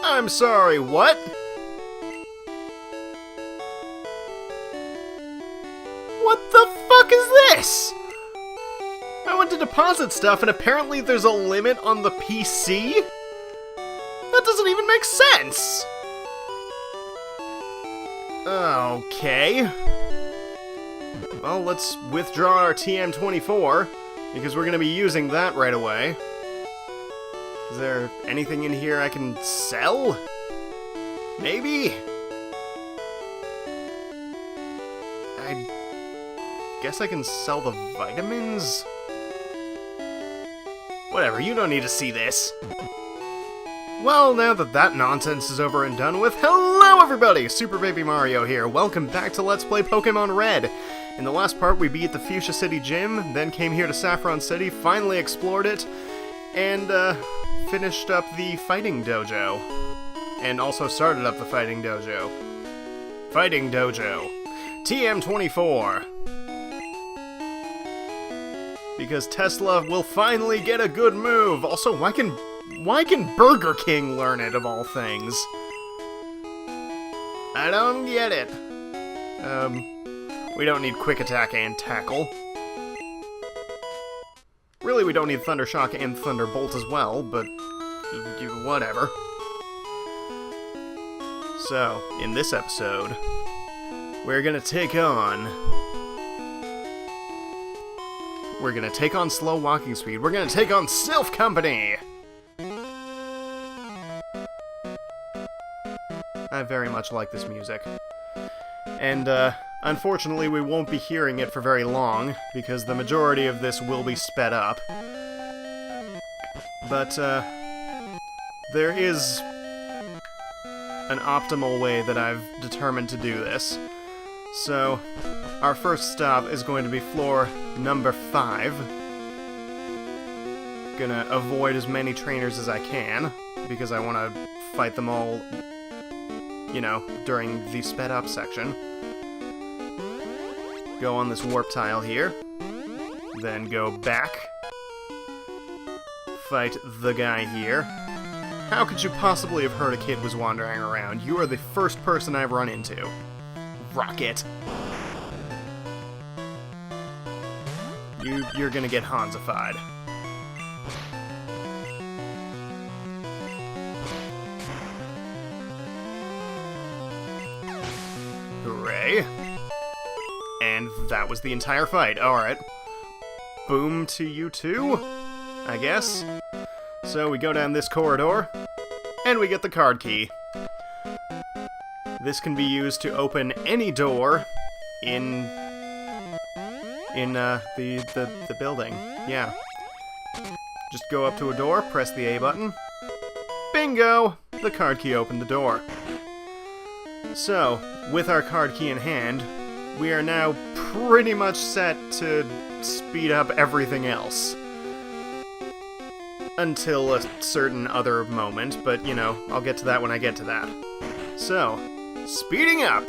I'm sorry, what? What the fuck is this? I went to deposit stuff and apparently there's a limit on the PC? That doesn't even make sense! Okay. Well, let's withdraw our TM24, because we're gonna be using that right away. Is there anything in here I can sell? Maybe? I guess I can sell the vitamins? Whatever, you don't need to see this. Well, now that that nonsense is over and done with, hello everybody! Super Baby Mario here. Welcome back to Let's Play Pokémon Red. In the last part, we beat the Fuchsia City Gym, then came here to Saffron City, finally explored it, and finished up the Fighting Dojo. And also started up the Fighting Dojo. Fighting Dojo. TM24. Because Tesla will finally get a good move. Also, why can Burger King learn it, of all things? I don't get it. We don't need Quick Attack and Tackle. Really, we don't need Thunder Shock and Thunderbolt as well, but whatever. So, in this episode, we're gonna take on slow walking speed. We're gonna take on Sylph Company! I very much like this music. And, unfortunately we won't be hearing it for very long, because the majority of this will be sped up. But, there is an optimal way that I've determined to do this. So, our first stop is going to be floor number 5. Gonna avoid as many trainers as I can, because I want to fight them all, you know, during the sped up section. Go on this warp tile here, then go back, fight the guy here. How could you possibly have heard a kid was wandering around? You are the first person I've run into. Rocket. You're gonna get Hansified. Hooray. And that was the entire fight. Alright. Boom to you too, I guess. So we go down this corridor, and we get the card key. This can be used to open any door in the building. Yeah. Just go up to a door, press the A button. Bingo! The card key opened the door. So, with our card key in hand, we are now pretty much set to speed up everything else. Until a certain other moment, but, you know, I'll get to that when I get to that. So, speeding up!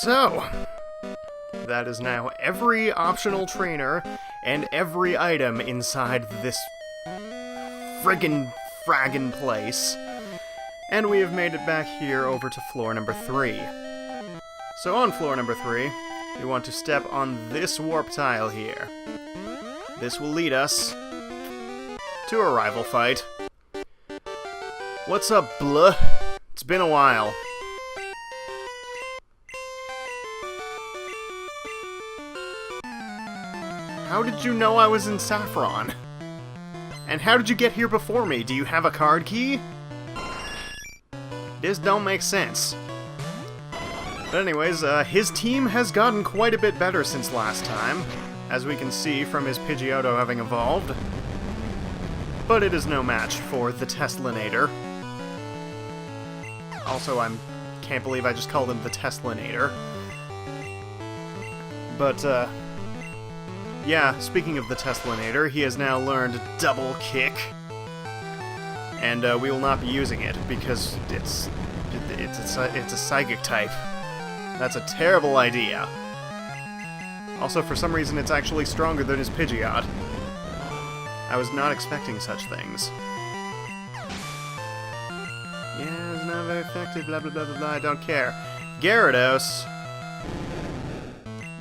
So, that is now every optional trainer and every item inside this fraggin' place. And we have made it back here over to floor number 3. So on floor number 3, we want to step on this warp tile here. This will lead us to a rival fight. What's up, blah? It's been a while. How did you know I was in Saffron? And how did you get here before me? Do you have a card key? This don't make sense. But anyways, his team has gotten quite a bit better since last time, as we can see from his Pidgeotto having evolved. But it is no match for the Teslanator. Also, can't believe I just called him the Teslanator. But, yeah, speaking of the Teslanator, he has now learned Double Kick. And we will not be using it, because it's a Psychic type. That's a terrible idea. Also, for some reason, it's actually stronger than his Pidgeot. I was not expecting such things. Yeah, it's not very effective, blah blah blah blah blah, I don't care. Gyarados,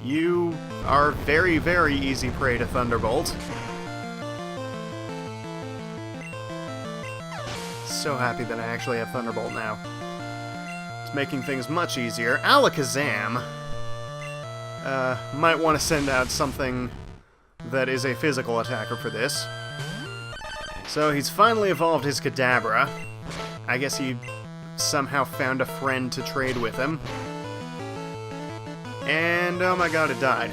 you are very, very easy prey to Thunderbolt. So happy that I actually have Thunderbolt now. It's making things much easier. Alakazam might want to send out something that is a physical attacker for this. So he's finally evolved his Kadabra. I guess he somehow found a friend to trade with him. And oh my god, it died.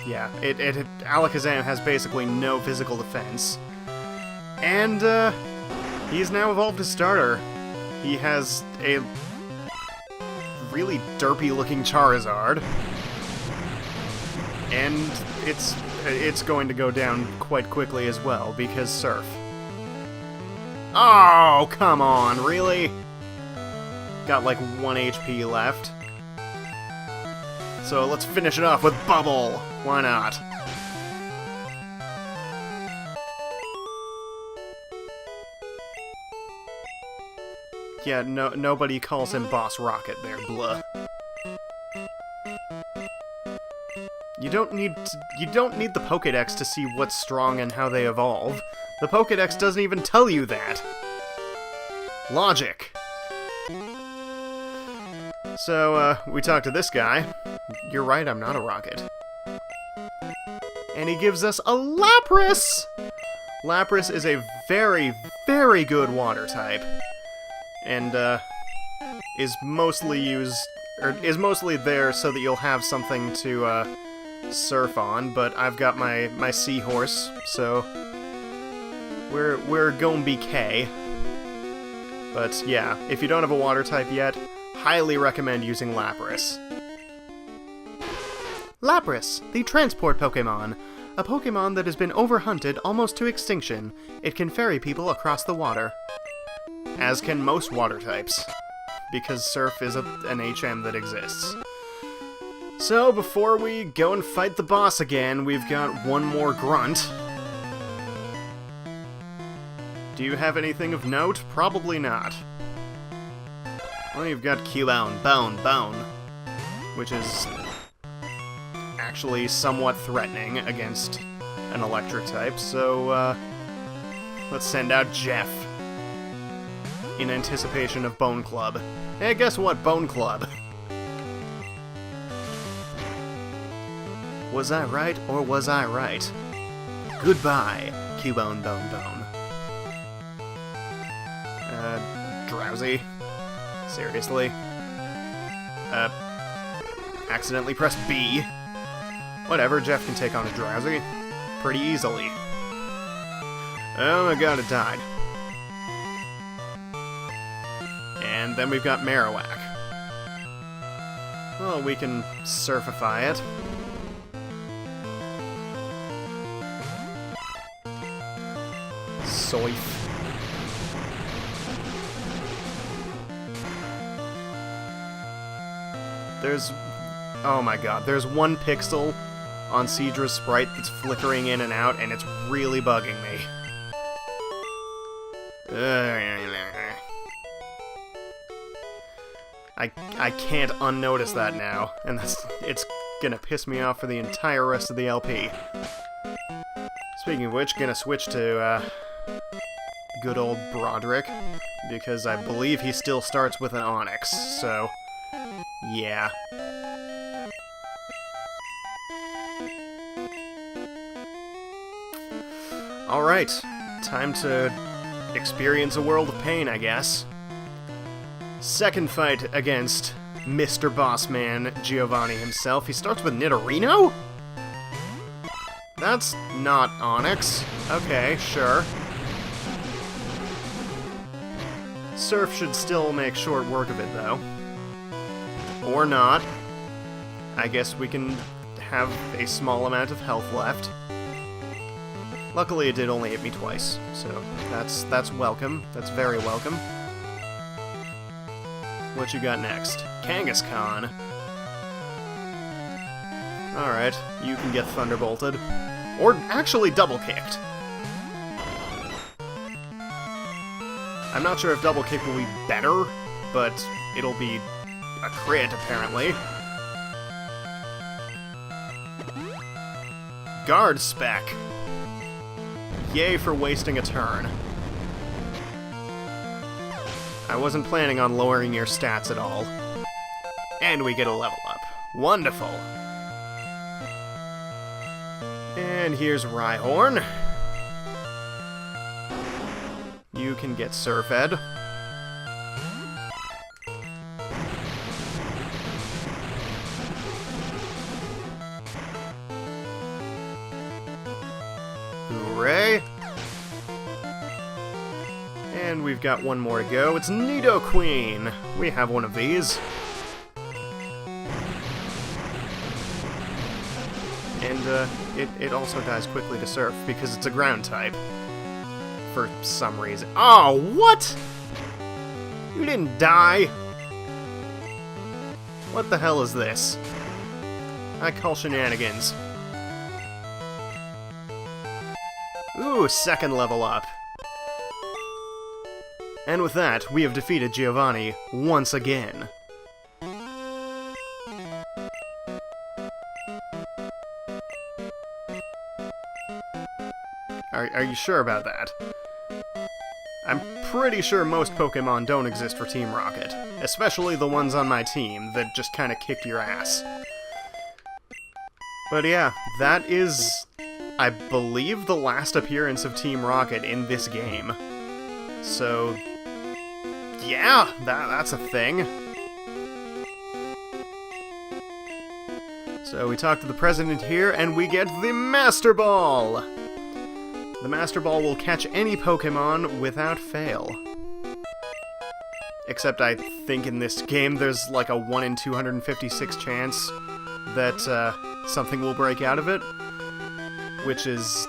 Yeah, Alakazam has basically no physical defense. And he's now evolved his starter. He has a really derpy looking Charizard. And it's going to go down quite quickly as well, because Surf. Oh, come on, really? Got like 1 HP left. So let's finish it off with Bubble. Why not? Yeah, nobody calls him Boss Rocket there, blah. You don't need the Pokédex to see what's strong and how they evolve. The Pokédex doesn't even tell you that. Logic. So, we talked to this guy. You're right, I'm not a rocket. And he gives us a Lapras! Lapras is a very, very good water type. And, is mostly there so that you'll have something to, surf on, but I've got my Seahorse, so we're gonna be K. But yeah, if you don't have a water type yet, highly recommend using Lapras. Lapras, the transport Pokémon. A Pokémon that has been overhunted almost to extinction. It can ferry people across the water. As can most water types, because Surf is an HM that exists. So, before we go and fight the boss again, we've got one more Grunt. Do you have anything of note? Probably not. Well, you've got Bone, which is actually somewhat threatening against an electric type, so, let's send out Jeff in anticipation of Bone Club. Hey, guess what? Bone Club. Was I right, or was I right? Goodbye, Cubone Bone. Drowsy? Seriously? Accidentally pressed B. Whatever, Jeff can take on a Drowsy pretty easily. Oh my god, it died. And then we've got Marowak. Well, we can Surfify it. Soif. There's... Oh my god, there's one pixel on Seadra's sprite that's flickering in and out, and it's really bugging me. I can't unnotice that now, and it's gonna piss me off for the entire rest of the LP. Speaking of which, gonna switch to, good old Broderick, because I believe he still starts with an Onyx, so... yeah. Alright, time to experience a world of pain, I guess. Second fight against Mr. Bossman Giovanni himself. He starts with Nidorino? That's not Onyx. Okay, sure. Surf should still make short work of it, though. Or not. I guess we can have a small amount of health left. Luckily, it did only hit me twice, so that's welcome. That's very welcome. What you got next? Kangaskhan. Alright, you can get thunderbolted. Or actually double-kicked. I'm not sure if double-kick will be better, but it'll be a crit, apparently. Guard Spec. Yay for wasting a turn. I wasn't planning on lowering your stats at all. And we get a level up. Wonderful. And here's Rhyhorn. You can get Surfed. Hooray! And we've got one more to go. It's Nidoqueen! We have one of these. And, it also dies quickly to Surf, because it's a ground type. For some reason. Oh, what?! You didn't die! What the hell is this? I call shenanigans. Ooh, second level up. And with that, we have defeated Giovanni once again. Are you sure about that? I'm pretty sure most Pokemon don't exist for Team Rocket, especially the ones on my team that just kinda kicked your ass. But yeah, that is, I believe, the last appearance of Team Rocket in this game. So, yeah, that's a thing. So we talk to the president here, and we get the Master Ball! The Master Ball will catch any Pokemon without fail. Except I think in this game there's like a 1 in 256 chance that something will break out of it, which is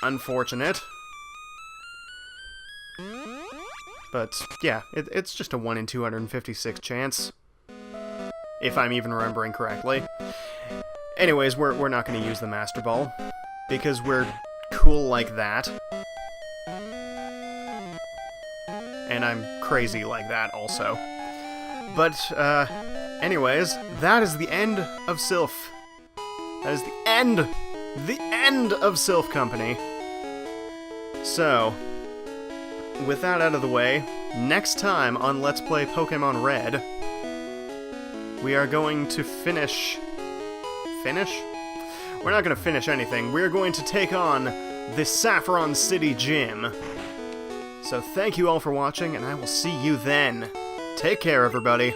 unfortunate. But yeah, it's just a 1 in 256 chance, if I'm even remembering correctly. Anyways, we're not going to use the Master Ball, because we're cool like that. And I'm crazy like that also. But, anyways, that is the end of Silph. That is the end of Silph Company. So, with that out of the way, next time on Let's Play Pokémon Red, we are going to finish? We're not going to finish anything. We're going to take on the Saffron City Gym. So thank you all for watching, and I will see you then. Take care, everybody.